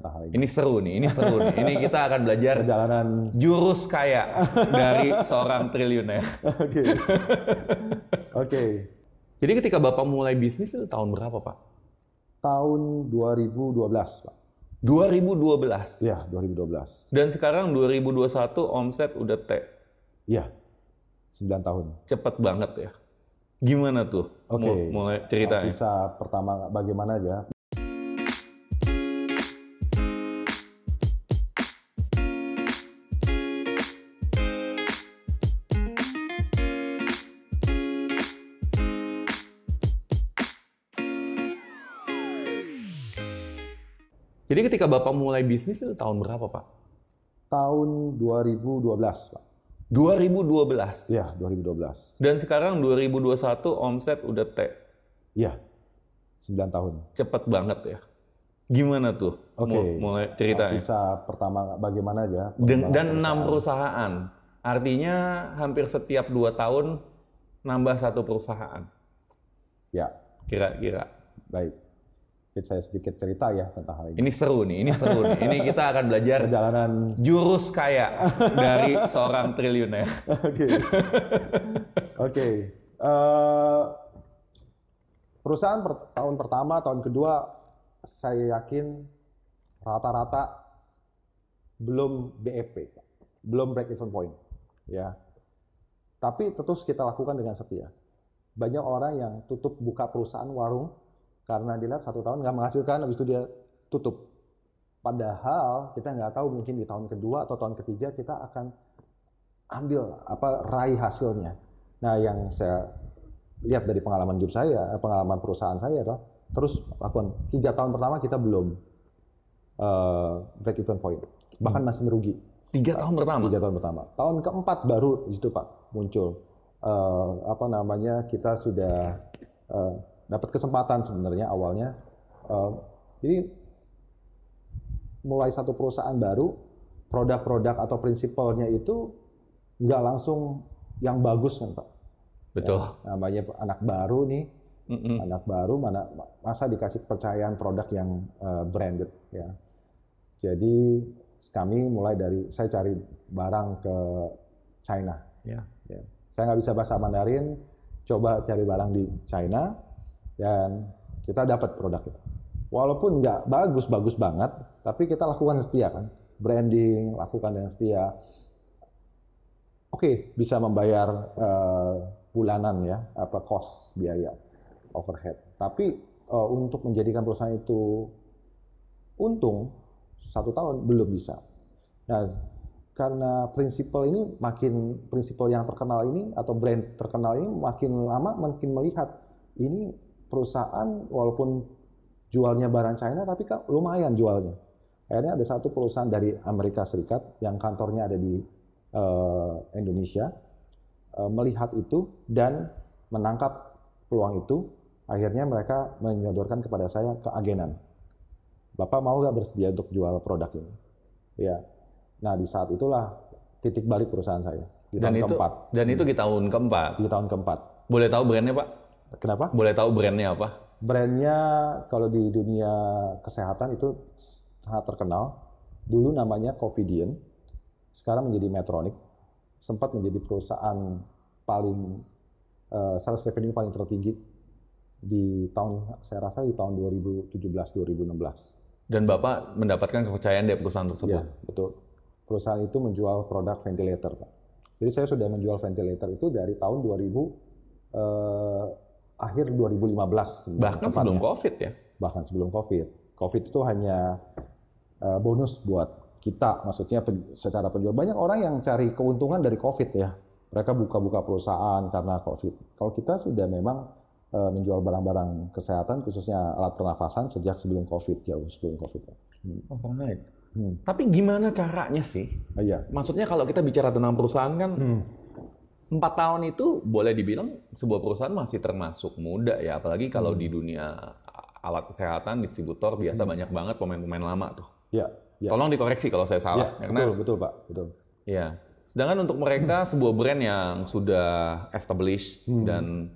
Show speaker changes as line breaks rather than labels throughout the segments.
tentang
Ini seru nih, ini seru nih. Ini kita akan belajar
perjalanan
jurus kaya dari seorang triliuner.
Oke. Oke.
Jadi ketika Bapak mulai bisnis itu tahun berapa, Pak?
Tahun 2012, Pak.
2012.
Iya, 2012.
Dan sekarang 2021 omset udah
Iya. 9 tahun.
cepet banget ya. Gimana tuh?
Oke.
Mulai ceritanya.
Bisa pertama bagaimana aja.
Jadi ketika Bapak mulai bisnis itu tahun berapa, Pak?
Tahun 2012, Pak.
2012.
Iya, 2012.
Dan sekarang 2021 omset udah
Iya. 9 tahun.
cepet banget ya. Gimana tuh?
Oke.
Mulai ceritanya.
Bisa pertama bagaimana aja.
Dan 6 perusahaan. Artinya hampir setiap 2 tahun nambah 1 perusahaan.
Ya,
Kira-kira.
baik. Saya sedikit cerita ya tentang hal ini.
Ini seru nih, ini seru nih. Ini kita akan belajar
Perjalanan
jurus kaya dari seorang triliuner.
Oke. Oke. Perusahaan tahun pertama, tahun kedua, saya yakin rata-rata belum BEP, belum break even point, ya. Tapi terus kita lakukan dengan setia. Banyak orang yang tutup buka perusahaan warung karena dilihat 1 tahun nggak menghasilkan, habis itu dia tutup. Padahal kita nggak tahu mungkin di tahun kedua atau tahun ketiga kita akan raih hasilnya. Nah, yang saya lihat dari pengalaman hidup saya, pengalaman perusahaan saya adalah terus lakukan 3 tahun pertama kita belum break even point, bahkan masih merugi.
3 tahun pertama?
3 tahun pertama. Tahun keempat baru di situ, Pak, muncul kita sudah dapat kesempatan sebenarnya awalnya. Jadi mulai satu perusahaan baru, produk-produk atau prinsipalnya itu nggak langsung yang bagus kan, Pak.
Betul.
Ya, namanya anak baru nih, anak baru masa dikasih kepercayaan produk yang branded ya. Jadi kami mulai dari saya cari barang ke China.
Ya.
Ya. Saya nggak bisa bahasa Mandarin, coba cari barang di China dan kita dapat produk itu. Walaupun nggak bagus banget, tapi kita lakukan setia kan, branding lakukan dengan setia. Oke, bisa membayar bulanan ya, cost biaya overhead. Tapi untuk menjadikan perusahaan itu untung 1 tahun belum bisa. Nah, karena prinsipal yang terkenal ini atau brand terkenal ini makin lama makin melihat ini perusahaan walaupun jualnya barang China tapi kan lumayan jualnya. Akhirnya ada satu perusahaan dari Amerika Serikat yang kantornya ada di Indonesia melihat itu dan menangkap peluang itu. Akhirnya mereka menyodorkan kepada saya keagenan. Bapak mau nggak bersedia untuk jual produk ini? Ya. Nah, di saat itulah titik balik perusahaan saya di tahun keempat.
Dan itu di tahun keempat.
Di tahun keempat.
Boleh tahu brandnya, Pak?
Kenapa?
Boleh tahu brandnya apa?
Brandnya kalau di dunia kesehatan itu sangat terkenal. Dulu namanya Covidien, sekarang menjadi Medtronic. Sempat menjadi perusahaan paling sales revenue paling tertinggi di tahun, saya rasa di tahun 2017-2016.
Dan Bapak mendapatkan kepercayaan dari perusahaan tersebut?
Iya, betul. Perusahaan itu menjual produk ventilator, Pak. Jadi saya sudah menjual ventilator itu dari tahun 2000, akhir 2015.
Bahkan sebelum COVID ya?
Bahkan sebelum COVID. COVID itu hanya bonus buat kita, maksudnya secara penjual. Banyak orang yang cari keuntungan dari COVID ya. Mereka buka-buka perusahaan karena COVID. Kalau kita sudah memang menjual barang-barang kesehatan, khususnya alat pernafasan sejak sebelum COVID, jauh sebelum COVID.
Oh, right. Tapi gimana caranya sih?
Iya.
Maksudnya kalau kita bicara tentang perusahaan kan, 4 tahun itu boleh dibilang sebuah perusahaan masih termasuk muda ya, apalagi kalau di dunia alat kesehatan, distributor biasa banyak banget pemain-pemain lama tuh.
Iya. Ya.
Tolong dikoreksi kalau saya salah.
Ya,
karena,
betul Pak, betul.
Iya. Sedangkan untuk mereka sebuah brand yang sudah established dan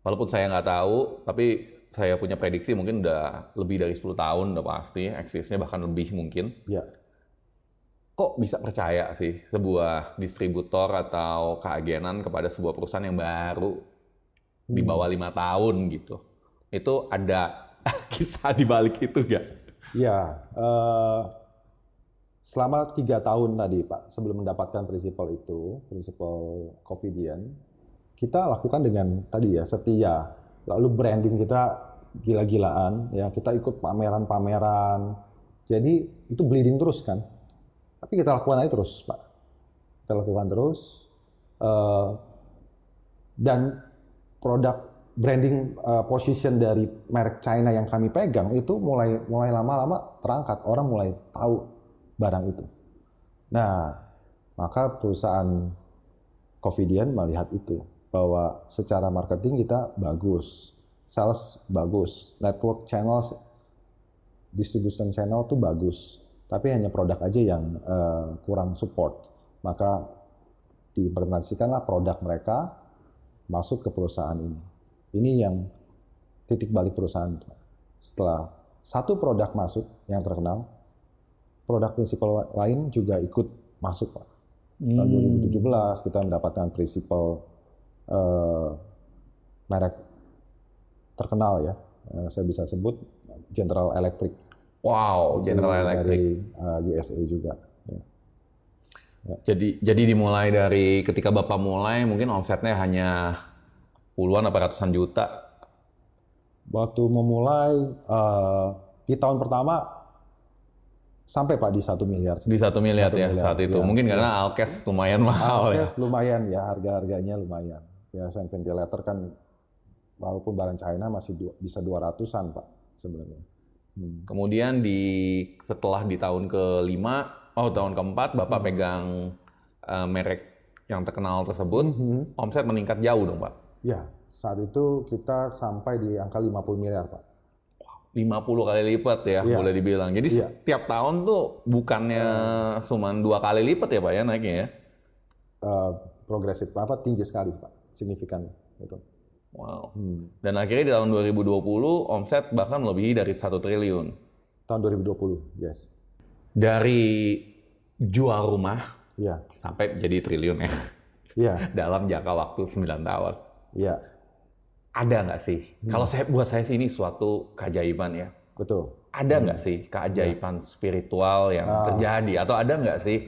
walaupun saya nggak tahu, tapi saya punya prediksi mungkin udah lebih dari 10 tahun udah pasti, eksisnya bahkan lebih mungkin.
Ya.
Kok bisa percaya sih sebuah distributor atau keagenan kepada sebuah perusahaan yang baru di bawah 5 tahun gitu? Itu ada kisah di balik itu nggak?
Ya, selama 3 tahun tadi Pak, sebelum mendapatkan prinsipal Covidian, kita lakukan dengan tadi ya setia, lalu branding kita gila-gilaan, ya kita ikut pameran-pameran, jadi itu bleeding terus kan, tapi kita lakukan aja terus Pak, kita lakukan terus, dan produk branding position dari merek China yang kami pegang itu mulai lama-lama terangkat, orang mulai tahu barang itu. Nah, maka perusahaan Covidian melihat itu bahwa secara marketing kita bagus, sales bagus, network channels, distribution channel tuh bagus, tapi hanya produk aja yang kurang support. Maka diimplementasikanlah produk mereka masuk ke perusahaan ini. Ini yang titik balik perusahaan. Setelah satu produk masuk yang terkenal, produk prinsipal lain juga ikut masuk Pak. Tahun 2017 kita mendapatkan prinsipal merek terkenal ya. Saya bisa sebut General Electric.
Wow, General Electric.
Dari USA juga. Ya.
Ya. Jadi dimulai dari ketika Bapak mulai mungkin omsetnya hanya puluhan atau ratusan juta.
Waktu memulai di tahun pertama sampai Pak di 1 miliar.
Di 1 miliar ya saat itu. Ya, mungkin karena Alkes lumayan mahal
Alkes lumayan ya, harga-harganya lumayan. Ya, sound ventilator kan walaupun barang China masih bisa 200-an Pak sebenarnya.
Kemudian setelah di tahun tahun keempat Bapak pegang merek yang terkenal tersebut, omset meningkat jauh dong Pak.
Ya, saat itu kita sampai di angka 50 miliar, Pak.
50 kali lipat ya, boleh dibilang. Jadi setiap tahun tuh bukannya cuma 2 kali lipat ya Pak ya naiknya ya?
Progresif, tinggi sekali Pak, signifikan itu.
Wow. Dan akhirnya di tahun 2020 omset bahkan melebihi dari 1 triliun.
Tahun 2020, yes.
Dari jual rumah sampai jadi triliun ya? Iya. Dalam jangka waktu 9 tahun.
Iya.
Ada nggak sih? Kalau buat saya sih ini suatu keajaiban ya.
Betul.
Ada nggak sih keajaiban spiritual yang terjadi? Atau ada nggak sih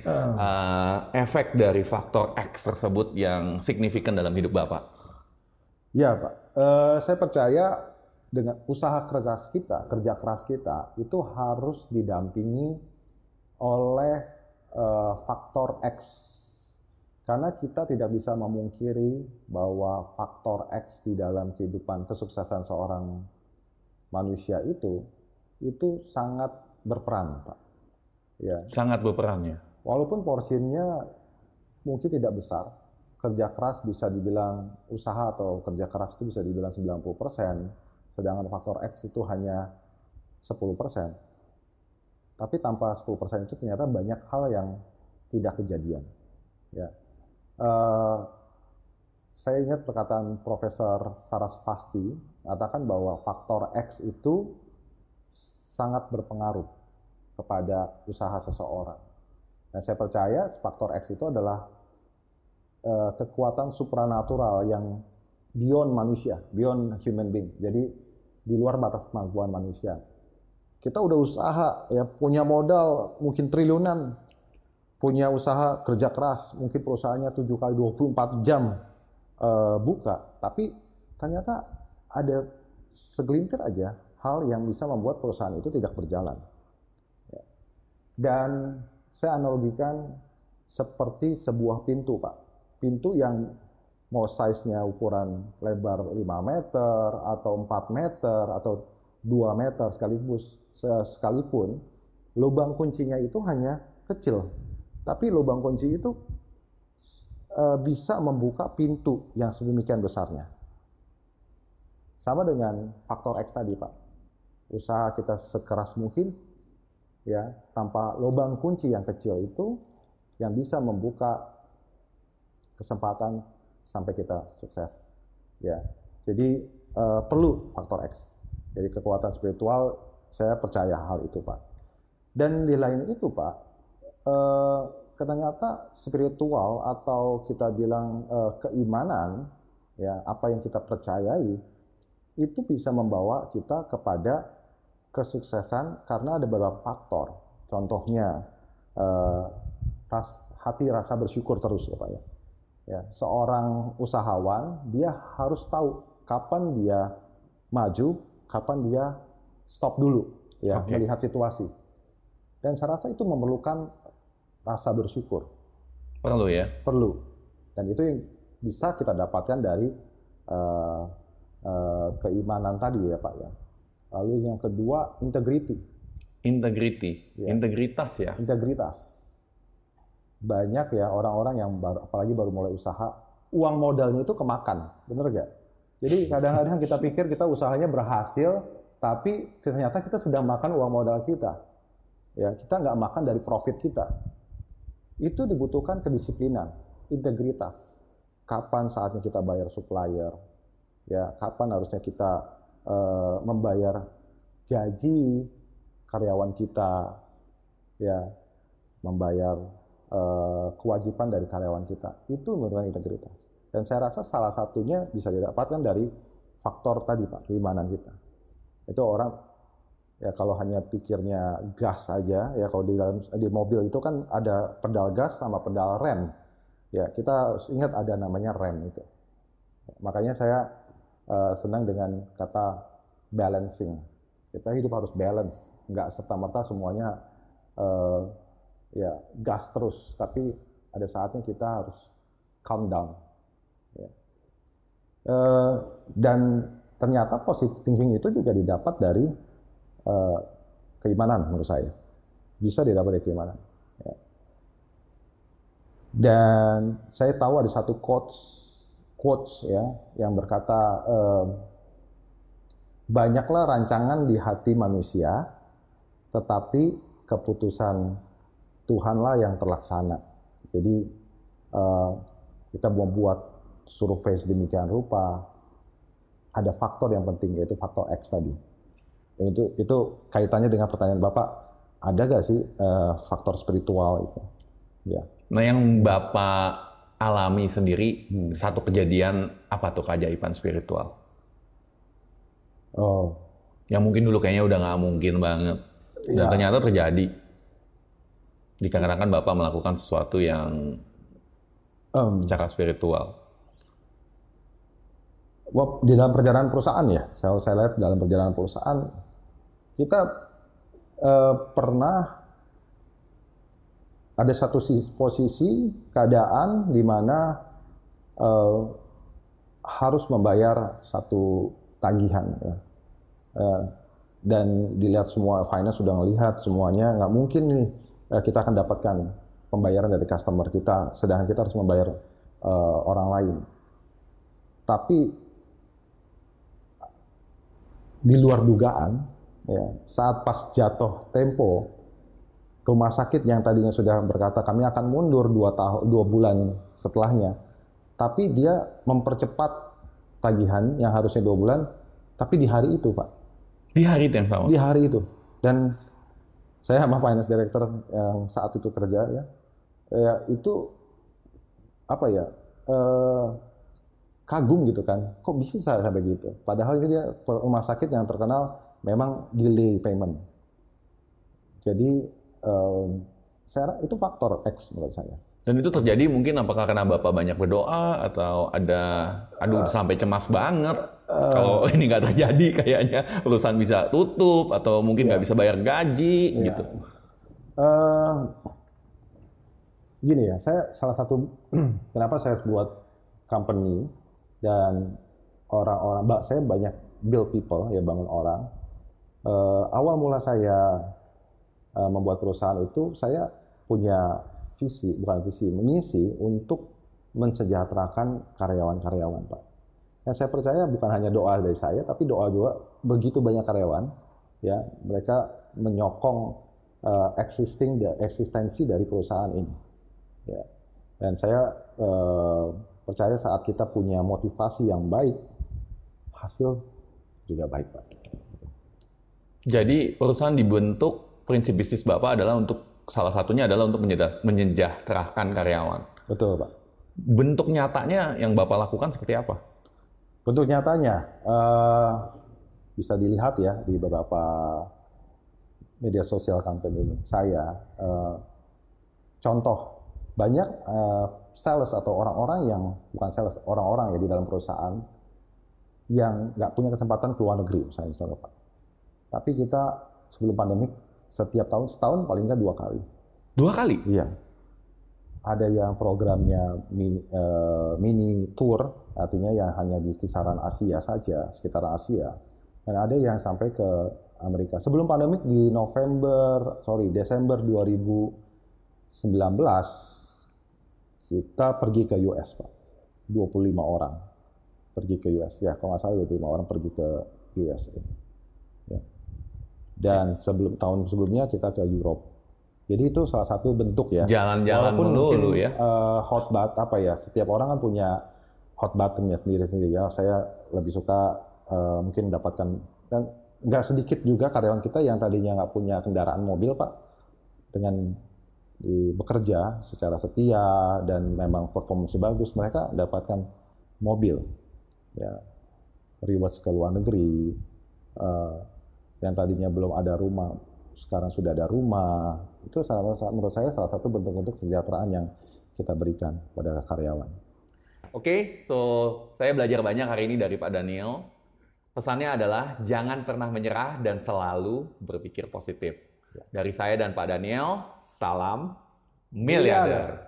efek dari faktor X tersebut yang signifikan dalam hidup Bapak?
Ya Pak, saya percaya dengan usaha kerja keras kita itu harus didampingi oleh faktor X. Karena kita tidak bisa memungkiri bahwa faktor X di dalam kehidupan kesuksesan seorang manusia itu sangat berperan, Pak. Ya. Sangat berperan ya. Walaupun porsinya mungkin tidak besar, kerja keras bisa dibilang usaha atau kerja keras itu bisa dibilang 90%, sedangkan faktor X itu hanya 10%. Tapi tanpa 10% itu ternyata banyak hal yang tidak kejadian. Ya. Saya ingat perkataan Profesor Sarasvati katakan bahwa faktor X itu sangat berpengaruh kepada usaha seseorang. Dan saya percaya faktor X itu adalah kekuatan supranatural yang beyond manusia, beyond human being. Jadi di luar batas kemampuan manusia. Kita udah usaha, ya punya modal mungkin triliunan. Punya usaha kerja keras, mungkin perusahaannya 7 kali 24 jam buka, tapi ternyata ada segelintir aja hal yang bisa membuat perusahaan itu tidak berjalan. Dan saya analogikan seperti sebuah pintu, Pak. Pintu yang mau size-nya ukuran lebar 5 meter, atau 4 meter, atau 2 meter sekalipun, lubang kuncinya itu hanya kecil. Tapi lubang kunci itu bisa membuka pintu yang sedemikian besarnya. Sama dengan faktor X tadi, Pak. Usaha kita sekeras mungkin, ya, tanpa lubang kunci yang kecil itu, yang bisa membuka kesempatan sampai kita sukses. Ya, jadi perlu faktor X. Jadi kekuatan spiritual, saya percaya hal itu, Pak. Dan di lain itu, Pak, ternyata spiritual atau kita bilang keimanan, ya apa yang kita percayai, itu bisa membawa kita kepada kesuksesan karena ada beberapa faktor. Contohnya hati rasa bersyukur terus, ya Pak ya. Ya, seorang usahawan dia harus tahu kapan dia maju, kapan dia stop dulu, ya melihat situasi. Dan saya rasa itu memerlukan rasa bersyukur.
Perlu ya?
Perlu. Dan itu yang bisa kita dapatkan dari keimanan tadi ya Pak ya. Lalu yang kedua, integrity.
Integrity,
Ya.
integritas ya?
Integritas. Banyak ya orang-orang yang apalagi baru mulai usaha, uang modalnya itu kemakan, bener gak? Jadi kadang-kadang kita pikir kita usahanya berhasil, tapi ternyata kita sedang makan uang modal kita. Ya, kita nggak makan dari profit kita. Itu dibutuhkan kedisiplinan, integritas. Kapan saatnya kita bayar supplier? Ya, kapan harusnya kita membayar gaji karyawan kita? Ya, membayar kewajiban dari karyawan kita. Itu merupakan integritas. Dan saya rasa salah satunya bisa didapatkan dari faktor tadi Pak, keimanan kita. Itu orang ya kalau hanya pikirnya gas saja, ya kalau di mobil itu kan ada pedal gas sama pedal rem. Ya, kita ingat ada namanya rem itu. Makanya saya senang dengan kata balancing. Kita hidup harus balance, nggak serta-merta semuanya ya gas terus, tapi ada saatnya kita harus calm down. Ya. Dan ternyata positive thinking itu juga didapat dari keimanan menurut saya. Bisa didapat dari keimanan. Ya. Dan saya tahu ada satu quotes ya yang berkata banyaklah rancangan di hati manusia, tetapi keputusan Tuhanlah yang terlaksana. Jadi kita membuat survei sedemikian rupa, ada faktor yang penting yaitu faktor X tadi. Itu kaitannya dengan pertanyaan Bapak, ada gak sih faktor spiritual itu? Ya.
Nah yang Bapak alami sendiri, satu kejadian apa tuh keajaiban spiritual?
Oh.
Yang mungkin dulu kayaknya udah nggak mungkin banget. Dan
Ya.
ternyata terjadi. Dikarenakan Bapak melakukan sesuatu yang secara spiritual.
Di dalam perjalanan perusahaan ya, saya lihat dalam perjalanan perusahaan, kita pernah ada satu posisi keadaan di mana harus membayar satu tagihan ya. Dan dilihat semua finance sudah melihat semuanya, nggak mungkin nih kita akan dapatkan pembayaran dari customer kita, sedangkan kita harus membayar orang lain. Tapi di luar dugaan, ya, saat pas jatuh tempo, rumah sakit yang tadinya sudah berkata kami akan mundur 2 bulan setelahnya, tapi dia mempercepat tagihan yang harusnya 2 bulan, tapi di hari itu Pak.
Di hari itu yang sama?
Di hari itu. Dan saya sama finance director yang saat itu kerja ya itu apa ya, kagum gitu kan, kok bisa sampai gitu. Padahal ini dia rumah sakit yang terkenal memang delay payment. Jadi saya itu faktor X menurut saya.
Dan itu terjadi mungkin apakah karena Bapak banyak berdoa atau ada, sampai cemas banget kalau ini nggak terjadi kayaknya perusahaan bisa tutup atau mungkin nggak bisa bayar gaji gitu.
Gini ya, saya salah satu kenapa saya buat company dan orang-orang, saya banyak build people ya, bangun orang. Awal mula saya membuat perusahaan itu saya punya misi untuk mensejahterakan karyawan-karyawan Pak. Yang saya percaya bukan hanya doa dari saya, tapi doa juga begitu banyak karyawan, ya mereka menyokong eksistensi dari perusahaan ini. Ya. Dan saya percaya saat kita punya motivasi yang baik, hasil juga baik Pak.
Jadi perusahaan dibentuk, prinsip bisnis Bapak adalah salah satunya adalah untuk menyejahterakan karyawan.
Betul, Pak.
Bentuk nyatanya yang Bapak lakukan seperti apa?
Bentuk nyatanya bisa dilihat ya di beberapa media sosial company saya. Contoh, banyak sales atau orang-orang yang bukan sales, orang-orang ya di dalam perusahaan yang nggak punya kesempatan ke luar negeri, misalnya contoh Pak. Tapi kita sebelum pandemik setiap tahun, setahun paling nggak 2 kali.
2 kali?
Iya. Ada yang programnya mini tour, artinya yang hanya di kisaran Asia saja, sekitaran Asia. Dan ada yang sampai ke Amerika. Sebelum pandemik di Desember 2019, kita pergi ke US, Pak. 25 orang pergi ke US. Ya, kalau nggak salah 25 orang pergi ke US. Ya. Dan tahun sebelumnya kita ke Europe. Jadi itu salah satu bentuk ya.
Jalan-jalan dulu ya.
Hot button apa ya? Setiap orang kan punya hot buttonnya sendiri-sendiri ya. Saya lebih suka mungkin mendapatkan, dan nggak sedikit juga karyawan kita yang tadinya nggak punya kendaraan mobil, Pak, dengan bekerja secara setia dan memang performance bagus, mereka dapatkan mobil, ya, rewards ke luar negeri, yang tadinya belum ada rumah, sekarang sudah ada rumah. Itu menurut saya salah satu bentuk-bentuk kesejahteraan yang kita berikan pada karyawan.
Oke, saya belajar banyak hari ini dari Pak Daniel. Pesannya adalah jangan pernah menyerah dan selalu berpikir positif. Dari saya dan Pak Daniel, salam miliarder.